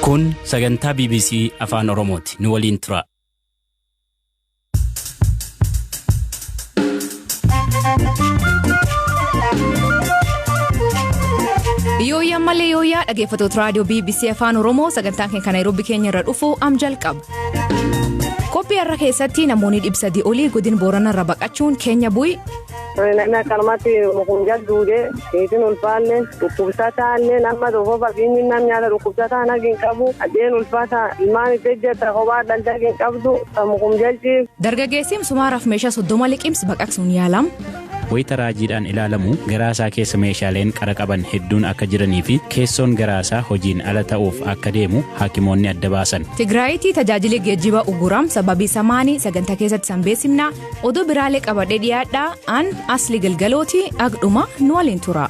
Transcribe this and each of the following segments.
Kun sagantaa BBC Afaan Oromooti. Nu waliin tura. Yooyaa malee yooyaa dhaggeeffattoota raadiyoo BBC Afaan Oromoo sagantaan keenya Nairobi keenya irra dhufu jalqaba. Qophii har'a keessatti namoonni 300 olii godina Booranaa irra baqachuun keenya bu'i. Nama kalmatti mukunjaa duudee keetiin ulfaalle dhukkubsataallee nama tokko fakkeenyi nam nyaata dhukkubsataa nagin qabu addeen ulfaataa ilmaan itti ejjeta kophaa daldalgin qabdu mukunjalchiif. Dargaggeessi Sumaaraaf meeshaa 30 liqimsi baqaqsuun yaalam. Wayita raajiidhaan ilaalamu garaasaa keessa meeshaaleen qara qaban hedduun akka jiranii fi keessoon garaasaa hojiin ala ta'uuf akka deemu haakimoonni adda baasan. Tigraayitii tajaajila geejjibaa uguram sababii samaanii sagantaa keessatti sanbeessimnaa oduu biraalee qabadhee dhiyaadhaa aan asli galgalooti agdhuma nu waliin tura.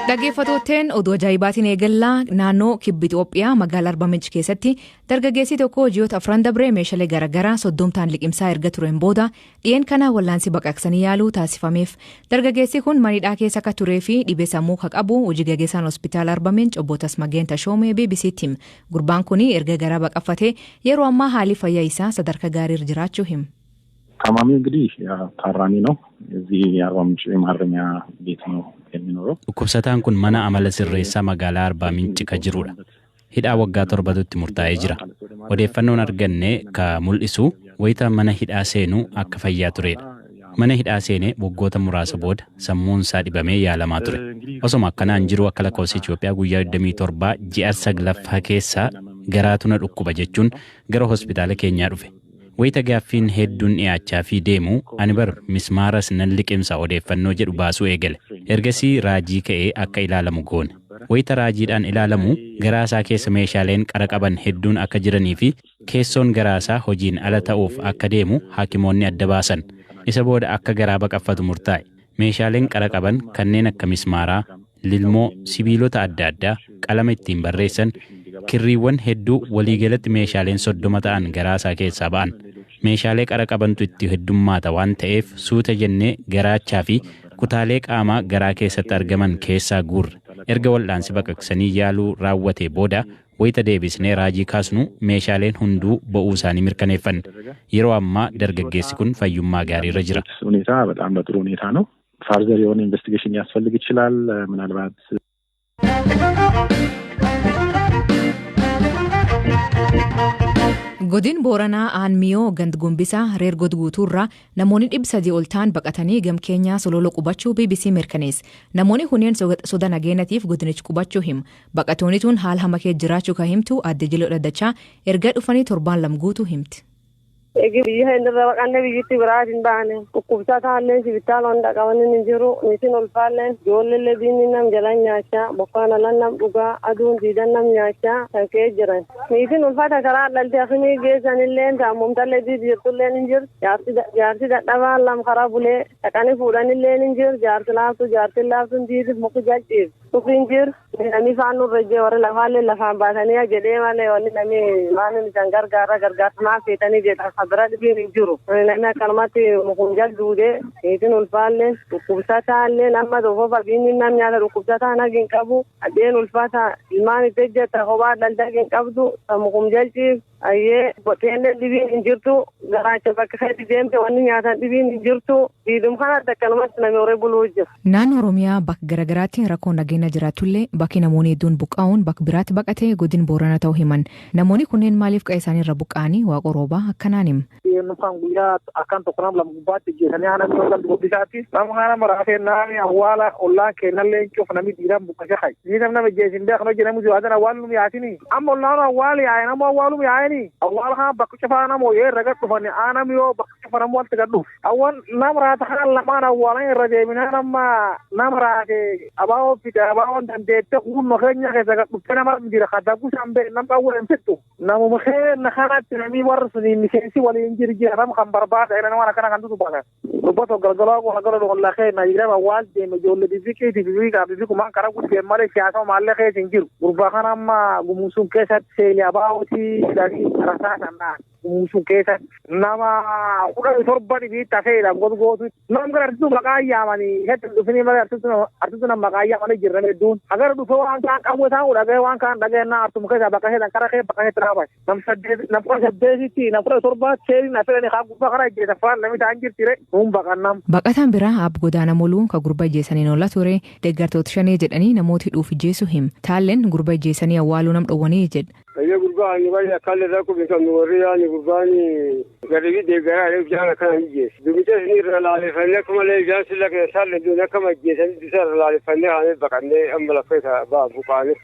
Dhaggeeffattootteen oduu ajaa'ibaatiin eegallaa naannoo kibba Itoophiyaa magaalaa Arbaa Minch keessatti dargaggeessi tokko ji'oota 4 dabree meeshaalee garaagaraa 30 liqimsaa erga tureen booda dhiyeen kana wallaansi baqaqsanii yaaluu taasifameef dargaggeessi kun manidhaa keessa akka turee fi dhibee sammuu akka qabu hojii gaggeessaan hospitaala Arbaa Minch obbo Tasmageen Tashoomee BBC'tti hima. Gurbaan kun erga gara baqaffatee yeroo ammaa haalli fayyaa isaa sadarkaa gaariirra jiraachuu hima. ታማሚ እንግዲህ ታራሚ ነው እዚህ የአርባ ምንጭ ማረሚያ ቤት ነው የሚኖረው dhukkubsataan kun mana amala sirreessaa magaalaa Arbaa Minch ka jirudha. Hidhaa waggaa 7tti murtaa'ee jira. Odeeffannoon arganne ka mul'isu wayita mana hidhaa seenuu akka fayyaa turedha. Mana hidhaa seenee waggoota muraasa booda sammuun isaa dhibamee yaalamaa ture. Osoma akkanaan jiru akka lakkoofsa Itoophiyaa guyyaa 27 ji'a 9 keessa garaatu na dhukkuba jechuun gara hospitaala keenyaa dhufe. Wayita gaaffiin hedduun dhiyaachaa fi deemu ani bar mismaaras nan liqimsa odeeffannoo jedhu baasuu eegale. Ergasii raajii ka'ee akka ilaalamu goone. Wayita raajiidhaan ilaalamu garaasaa keessa meeshaaleen qara qaban hedduun akka jiranii fi keessoon garaasaa hojiin ala ta'uuf akka deemu haakimoonni adda baasan. Isa booda akka garaa baqaffatu murtaa'e. Meeshaaleen qara qaban kanneen akka mismaaraa, lilmoo, sibiilota adda addaa, qalama ittiin barreessan, kirriiwwan hedduu waliigalatti meeshaaleen 30 ta'an garaasaa keessaa ba'an. Meeshaalee qara qabantu itti heddummaata waan ta'eef suuta jennee garaachaa fi kutaalee qaamaa garaa keessatti argaman keessaa guurre. Erga wal'aansi baqaqsanii yaaluu raawwatee booda wayita deebisnee raajii kaasnu meeshaaleen hunduu ba'uu isaanii mirkaneeffanne. Yeroo ammaa dargaggeessi kun fayyummaa gaariirra jira. ሁኔታ በጣም በጥሩ ሁኔታ ነው። ፋርዘር የሆነ ኢንቨስቲጌሽን ያስፈልግ ይችላል ምናልባት Godin Booranaa Aanmiyoo gand gombisaa reer godguutuurraa namoonni 300 ol ta'an baqatanii gam keenyaa sololo qubachuu BBC mirkaneesse. Namoonni kunneen soda nageenatiif godinichi qubachuu himu. Baqatoonni tun haala hama keessa jiraachuu kan himtu adde Jiloo Dhaddachaa erga dhufanii 7 lam guutuu himti. Egi biyya hindirra baqanne biyyatti biraatiin baane dhukkubsataallee sibitaalaan dhaqabanin hin jiru niitiin ulfaalleen ijoolleellee diinni nam jalan nyaachaa bokkaan alan nam dhugaa aduun diidan nam nyaachaa kan ka'ee jiran niitiin ulfaata karaa dhaltee akkamii geessanillee taamumtallee diidi jirtulleen hin jiru jaarsi dadhabaan lam karaa bulee dhaqanii fuudhanillee hin jiru jaarsi laaftuun diidi muki jalchiif dhufiin jiru namni faanuu rajjee warra lafaallee lafaan baatanii jedhee malee wanni namni maanin isaan gargaarsamaa feetanii jedhan bira dhibiin hin jiru. Namni akkanumatti mukunjaa duudee keetiin ulfaallee dhukkubsataallee nama tokko fakkeenyi nam nyaata dhukkubsataa nagin qabu addeen ulfaataa ilmaan itti ejjeta kophaa daldalgin qabdu mukunjalchiif ayyee boteellee dhibiin hin jirtu garaacha bakka keetti deemte wanni nyaatan dhibiin hin jirtu diidum kanatti akkanumatti namni horee buluu jira. Naannoo Oromiyaa bakka garaagaraatti rakkoon nageenya jiraatullee bakki namoonni hedduun buqqaa'uun bakka biraatti baqatee godin Booranaa ta'uu himan. Namoonni kunneen maaliif qe'ee isaanii irra buqqaa'anii waaqa roobaa akkanaan hima. Nufaan guyyaa akkan tokko nama lama gubbaatti jeesanii aannan yoo galtu guddisaatti nama kana maraafee naani awwaala ollaan kennallee cuuf namni dhiiraan buqqashe hay. Ni nama jeesin beekan hojii namni jiwaatan awwaalum yaasini. Amma ollaan awwaal yaa'e nama awwaalum yaa'eni. Awwaal kana bakka cufaa nama yoo irra gad dhufani aanam yoo bakka cufa nama walitti gad dhufu. Awwaan nama raata kana lamaan awwaalan irra deeminaa nama raate abaa'oo fide abaa'oon dandeette humna keenya keessa gad dhufte nama jira kaddagguu sambee nam qawwee hin fixxu. Namuma keenya kanatti namni warra suni miseensi waliin jiram kan barbaada ina nama kana kan dubbata dubbato galgala ko galgala do la khay na yira wal de me jolle di fiki di fiki bi ko man kara ku de male siasa ma le khay jingiru gurba kana ma gumusun kesat se ya baawti dari rasa nanda musun keessa nama kudhan torban fi tafeedhaan godgootu nam gara arsitu maqaa yaamanii hedduu dhufanii malee arsitu nama maqaa yaamanii jiran hedduun agar dhufe waan kaan qabu isaan dhagee waan kaan dhageenna artuma keessa bakka heedan kara kee bakka heetti raabas nam saddeetitti nam kudha torbaatti seeriin afeelanii haa gubbaa karaa ijjeessa faan namni ta'an jirtire nuun baqannam. Baqataan biraa Aab Godaana Moluu ka gurba ijjeessaniin oola ture deeggartoota shanee jedhanii namooti dhuuf ijjeessu him taalleen gurba ijjeessanii awwaaluu nam dhowwanii jedha. Ayya gurbaan baay'ee akkallee rakkoo beekamu warri yaani gurbaan garibi deeggaraa reef jaana kana ijjeessu. Dumicha isin irra laaleffannee akkuma lee ijaan silla keessa saalle duun akkama ijjeessanii isa irra laaleffannee haanee baqannee amma lafa isa ba'a buqaane.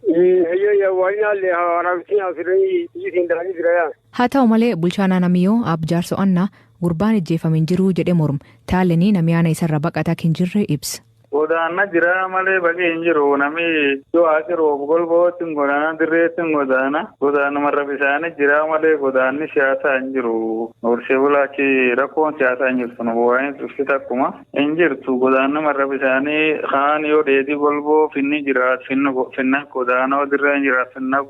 Ayya yawwaanaallee hawaraabsiin asiranii ijjiitiin daranii jira yaa. Haa ta'u malee bulchaan Anamiyoo Aab Jaarso Annaa gurbaan ijjeefame hin jiru jedhe morm taallenii namiyaana isarra baqataa hin jirre ibsa. Godaana jira malee bakkee hin jiru namni yoo asiroo golbootti godaana dirreetti godaana marra bisaanii jira malee godaanni siyaasaa hin jiru. Horsee bulaachi rakkoon siyaasaa hin jirtu nu bu'aanii tuffita akkuma hin jirtu godaanni marra bisaanii kaan yoo dheedii golboo finni jiraat finna godaana dirree hin jiraat finna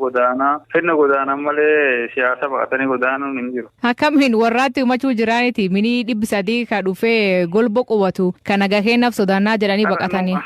godaana malee siyaasa baqatanii godaanuun hin jiru. Akkamiin warraatti himachuu jiraaniti minii 300 ka dhufee golbo qubatu kan agaheennaaf sodaannaa jedhanii baqatanii.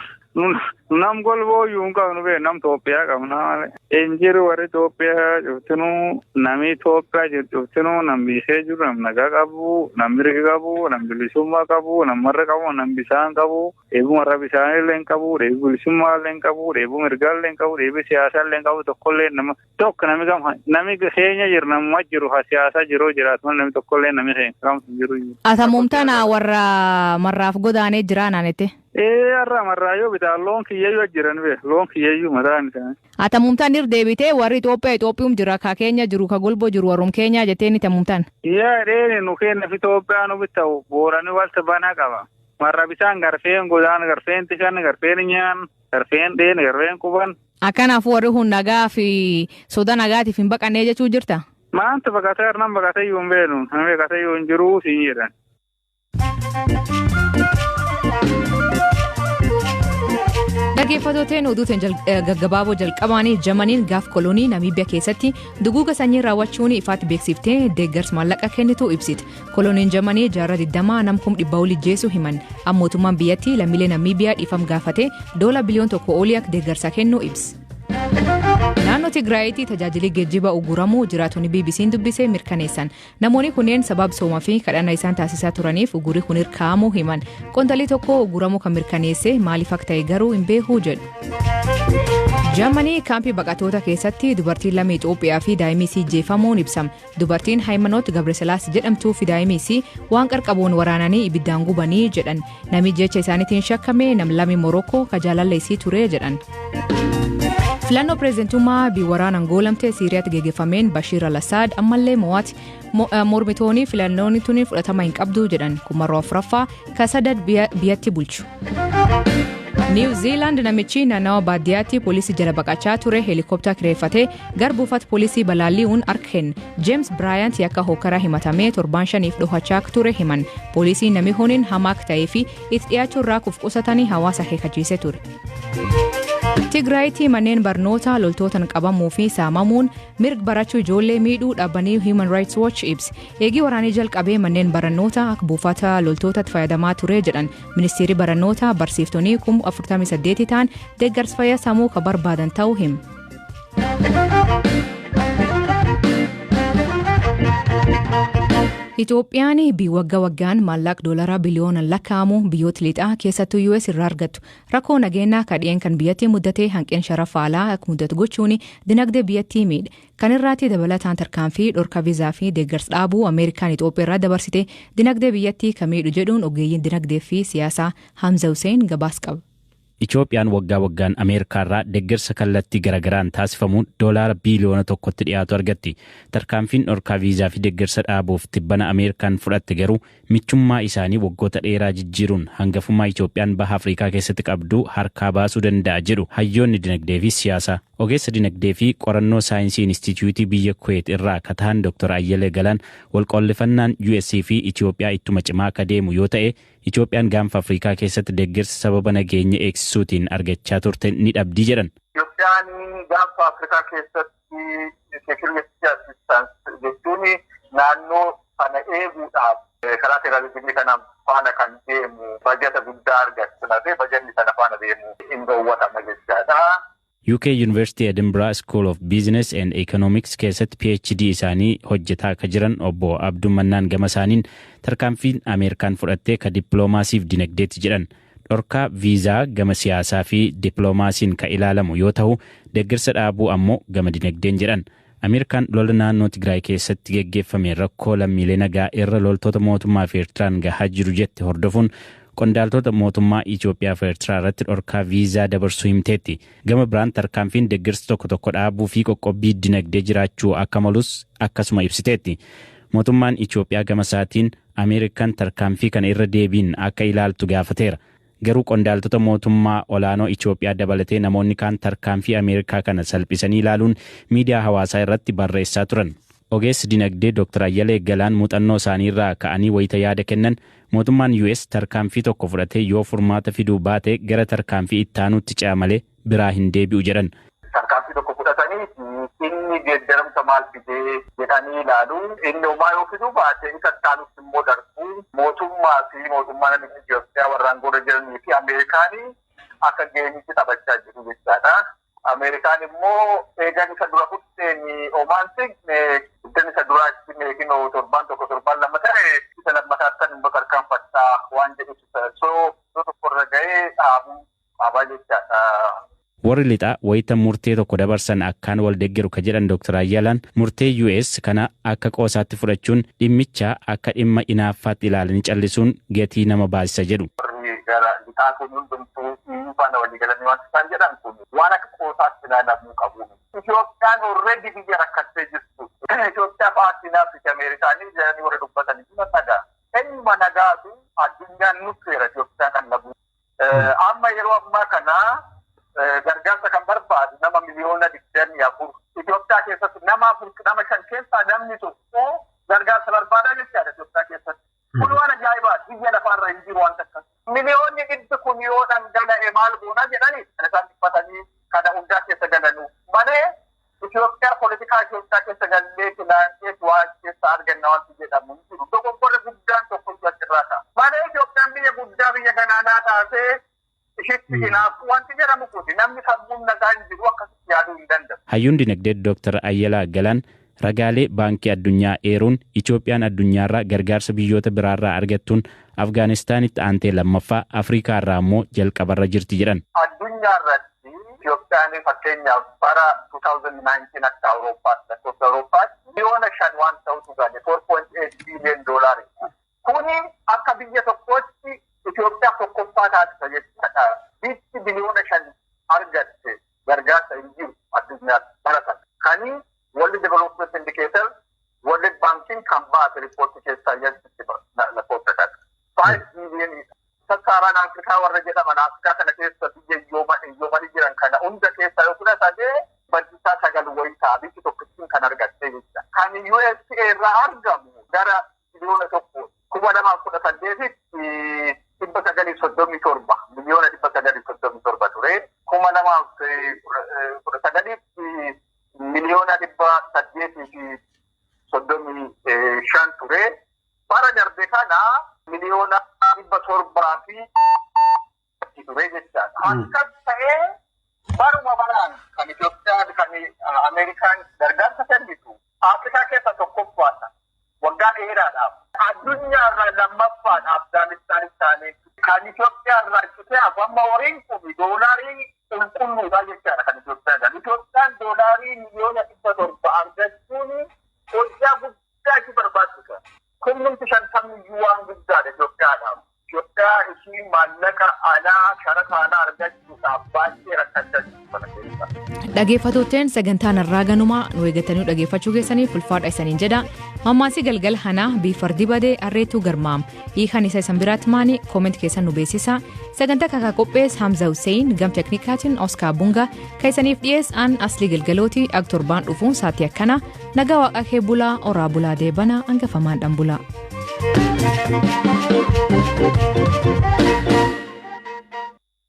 Nam golboo yuun qabnu bee nam Itoophiyaa qabna malee. Injiru warri Itoophiyaa cuftinuu nami Itoophiyaa jiru cuftinuu nam biisee jiru nam nagaa qabu nam mirga qabu nam bilisummaa qabu nam marra qabu nam bisaan qabu dheebuu marra bisaanii illee hin qabu dheebuu bilisummaa illee hin qabu dheebuu mirgaa illee hin qabu dheebuu siyaasaa illee hin qabu tokkollee nama tokko nami keenya jiru namuma jiru ha siyaasaa jiru jiraatu nami tokkollee nami keenya qabtu jiru. Atamumtana warra marraaf godaanee jiraananette. Arra marraa yoo bitaa loon kiyyeeyyuu jiran bee loon kiyyeeyyuu mataan isaanii. Atamumtaan irdeebitee warri Itoophiyaum jira ka keenya jiru ka golbo jiru warrum keenya jetteeni tamumtaan. Yaa dheeni nu kenna fi Itoophiyaa nu bita'u boorani walta banaa qaba. Marra bisaan garfeen godaan garfeen tishan garfeen nyaan garfeen dheeni garfeen quban. Akkanaaf warri hun nagaa fi soda nagaatiif hin baqannee jechuu jirta. Maanta baqatee arnaan baqatee yoo hin beenu namni baqatee yoo hin jiruu siin jedhan. Dhaggeeffattoota oduutiin gaggabaaboo jalqabaanii Jamaniin gaaf koloonii Namiibiyaa keessatti duguuga sanyii raawwachuun ifaatti beeksiftee deeggarsa maallaqa kennitu ibsite. Kolooniin Jamanii jaarraa 20 nam 100 lijjeessu himan. Mootummaan biyyattii lammiilee Namiibiyaa dhiifam gaafate $1 biliyoon olii akka deeggarsa kennu ibsa. Naannoo Tigraayitti tajaajilli geejjiba uguramuu jiraatonni BBC'n dubbisee mirkaneessan. Namoonni kunneen sababa soomaa fi kadhannaa isaan taasisaa turaniif ugurri kun hirkaa'amuu himan. Qondaalli tokko uguramuu kan mirkaneesse maaliif akka ta'e garuu hin beeku jedhu. Jaamanii kaampii baqatoota keessatti dubartiin lama Itoophiyaa fi daa'immisii ijjeefamuun ibsama. Dubartiin Haayimanoot Gabresilaas jedhamtuu fi daa'immisii waan qarqaboon waraananii ibiddaan gubanii jedhan. Nami jecha isaaniitiin shakkame nam lami Morookoo ka jaalalleessii ture jedhan. Filannoo pireezidantummaa waraana Angoolamtee Siiriyaatti geggeeffameen Bashiir al-Assaad ammallee mo'aati. Mormitoonni filannoon tuni fudhatama hin qabdu jedhan kumarroo afuraffaa ka sadad biyyatti bulchu. Niw Ziilaand namichi naannawa baadiyyaatti poolisii jala baqachaa ture heelikooptara kireeffatee garbuufata poolisii balaalli'uun arkeen James Bryant yakka hookaraa himatamee 7-5 dhohachaa ture himan. Poolisiin nami huniin hamaa ta'ee fi itti dhiyaachuu irraa qusatanii hawaasa akeekkachiisee ture. Tigraayitti manneen barnoota loltootaan qabamuu fi saamamuun mirga barachuu ijoollee miidhuu dhaabbanii Human Rights Watch ibsa. Eegii waraanii jalqabee manneen barnoota akka buufata loltootaatti fayyadamaa ture jedhan ministeerri barnoota barsiiftonni 48 ta'an deeggarsa fayyaa sammuu ka barbaadan ta'uu hima. Itoophiyaan waggaa waggaan maallaqa doolaraa biliyoonaan lakkaa'amu biyyoota lixaa keessattuu US irraa argattu. Rakkoo nageenyaa kadheen kan biyyattii muddatee hanqina sharafa alaa akka muddatu gochuun dinagdee biyyattii miidhe. Kan irraatti dabalataan tarkaanfii dhorka viizaa fi deeggarsa dhaabuu Ameerikaan Itoophiyaa irraa dabarsite dinagdee biyyattii kan miidhu jedhuun ogeeyyiin dinagdee fi siyaasaa Hamza Hussein gabaas qaba. Itoophiyaan waggaa waggaan Ameerikaarraa deeggarsa kallattii garagaraan taasifamuun doolaara biliyoona 1tti dhiyaatu argatti. Tarkaanfiin dhorkaa viizaa fi deeggarsa dhaabuuf tibbana Ameerikaan fudhatte garuu michummaa isaanii waggoota dheeraa jijjiiruun hangafummaa Itoophiyaan baha Afrikaa keessatti qabdu harkaa baasuu danda'a jedhu hayyoonni dinagdee fi siyaasaa. Ogeessa dinagdee fi qorannoo saayinsii Inistituutii biyya Kuweet irraa kataan Dr. Ayyalee Galaan walqollifannaan US fi Itoophiyaa ittuma cimaa akka deemu yoo ta'e Itoophiyaan gaanfa Afrikaa keessatti deeggarsa sababa nageenya eegsisuutiin argachaa turte ni dhabdii jedhan. Itoophiyaan gaanfa Afrikaa keessatti security assistance jechuun naannoo sana eeguudhaaf karaa federaalizimii kanaan faana kan deemu bajata guddaa argachuudhaaf bajanni sana faana deemu hin dhoowwatama jechaadha. UK University Edinburgh School of Business and Economics keessatti PhD isaanii hojjetaa akka jiran obbo Abduu Mannaan gama isaaniin tarkaanfiin Ameerikaan fudhattee ka dippiloomaasiif dinagdeetti jedhan dhorkaa viizaa gama siyaasaa fi dippiloomaasiin ka ilaalamu yoo ta'u deeggarsa dhaabuu ammoo gama dinagdeen jedhan. Ameerikaan lola naannoo Tigraay keessatti geggeeffame rakkoo lammiilee nagaa irra loltoota mootummaa fi Eertiraan gahaa jiru jette hordofuun qondaaltota mootummaa Itoophiyaa fi Eertiraa irratti dhorkaa viizaa dabarsuu himteetti. Gama biraan tarkaanfiin deeggarsa tokko tokko dhaabuu fi qoqqobbii dinagdee jiraachuu akka malus akkasuma ibsiteetti. Mootummaan Itoophiyaa gama isaatiin Ameerikaan tarkaanfii kana irra deebiin akka ilaaltu gaafateera. Garuu qondaaltota mootummaa olaanoo Itoophiyaa dabalatee namoonni kaan tarkaanfii Ameerikaa kana salphisanii ilaaluun miidiyaa hawaasaa irratti barreessaa turan. Ogeessi dinagdee Dr. Ayyalee Galaan muuxannoo isaanii irraa ka'anii wayita yaada kennan mootummaan US tarkaanfii tokko fudhatee yoo furmaata fiduu baate gara tarkaanfii ittaanuutti ce'a malee biraa hin deebi'u jedhan. Tarkaanfii tokko fudhatanii inni geeddaramsa maal fidee jedhanii ilaalu inni homaa yoo fiduu baate isa ittaanutti immoo darbu mootummaan Itoophiyaa warraan goora jiranii fi Ameerikaanii akka geemitti taphachaa jiru jechaadha. Ameerikaan immoo eegan isa dura fudhateen homaan signe iddeen isa duraatti meekinoo torban lama ta'e isa lammataattan immoo tarkaanfachaa waan jedhu tokkorra ga'ee dhaabaa jechaadha. Warri lixaa wayita murtee tokko dabarsan akkaan wal deeggaru ka jedhan Dr. Ayyalaan murtee US kana akka qoosaatti fudhachuun dhimmicha akka dhimma inaaffaatti ilaalanii callisuun gatii nama baasisa jedhu. Warri gara lixaa kun hundumtuu faana walii galanii waan isaan jedhan kun waan akka qoosaatti ilaalamuu qabu. Itoophiyaan already biyya rakkattee jirtu. Itoophiyaa paartiinaaf fi Ameerikaanii jedhanii warra dubbatanii dhimma nagaa. Dhimma nagaatu addunyaan nutteera Itoophiyaa kan labu. Amma yeroo ammaa kanaa gargaarsa kan barbaadu nama miliyoona 24 Itoophiyaa keessatti nama 5 keessaa namni tokko gargaarsa barbaada jechaadha Itoophiyaa keessatti. Kun waan ajaa'ibaati biyya lafaarra hin jiru waan takka. Miliyoonni 100 yoo dhangala'e maal goona jedhanii kan isaan dhiphatanii kana hundaa keessa galanu. Malee Itoophiyaa poolitikaa Itoophiyaa keessa gallee filaansee waan keessa arganna wanti jedhamu hin jiru. Dogoggora guddaan tokko achirraa ta'a. Malee Itoophiyaan biyya guddaa biyya ganaanaa taatee ishitti hinaafuu wanti jedhamu kun namni sammuun nagaa hin jiru akkasitti yaaduu hin danda'u. Hayyuun dinagdee Dr. Ayyalaa Galaan ragaalee baankii addunyaa eeruun Itoophiyaan addunyaarraa gargaarsa biyyoota biraarraa argattuun Afgaanistaanitti aantee lammaffaa Afrikaa irraa immoo jalqabarra jirti jedhan. Addunyaarratti Itoophiyaan fakkeenyaaf bara 2019 akka Awurooppaatti miliyoona 5 waan ta'utu gaane $4.8 billion. Kuni akka biyya tokkootti Itoophiyaa tokkoffaa taasisa jechuudha. Biyyi biliyoona 5 argatte gargaarsa hin jiru addunyaatti baratan. Kani World Development Indicator World Banking kan baase riippoortii keessaa jalatti lakkoofsatan. 5 billion Sahaaraan Afrikaa warra jedhaman Afrikaa kana keessa biyya hiyyoomanii jiran kana hunda keessaa yoo fudhatate baddisaa 9 wayii ta'a biyyi tokkittiin kan argatte jechuudha. Kan USA irraa argamu gara biliyoona 2018 $937 miliyoona 937 ture. 2019 miliyoona 835 ture. Bara darbe kana miliyoona 700 ture jechaadha. Akkas ta'ee baruma baraan kan Itoophiyaan kan Ameerikaan gargaarsa kennitu Afrikaa keessa tokkoffaadha. Waggaa dheeraadhaaf. Addunyaarraa lammaffaadha Afgaanistaan isaanii. Kan Itoophiyaarraa citee amma horiin kun doolaarii qulqulluudha jechaadha kan Itoophiyaan. Itoophiyaan doolaarii miliyoona 700 argachuun hojjaa guddaa itti barbaachisa. Kunnumti 50 waan guddaadha Itoophiyaadhaaf. Itoophiyaa ishii maallaqa alaa shara kaanaa argachuudhaaf baay'ee rakkachaa jirtu kana keessa. Dhaggeeffattootteen sagantaan irraa ganumaa nu eeggatanii dhaggeeffachuu keessaniif ulfaadha isaniin jedha. Mammaasii galgal hanaa biifardi badee arreetuu garmaam hiikan isa isan biraatti maanii kooment keessan nu beeksisa. Sagantaa kakaa qophees Hamza Hussein gam teknikaatiin Oskar Bunga keessaniif dhiyeessan Aslii Galgalooti aktorbaan dhufuun saatii akkana nagaa waaqa kee bulaa oraa bulaa deebana hangafamaan dhan bulaa.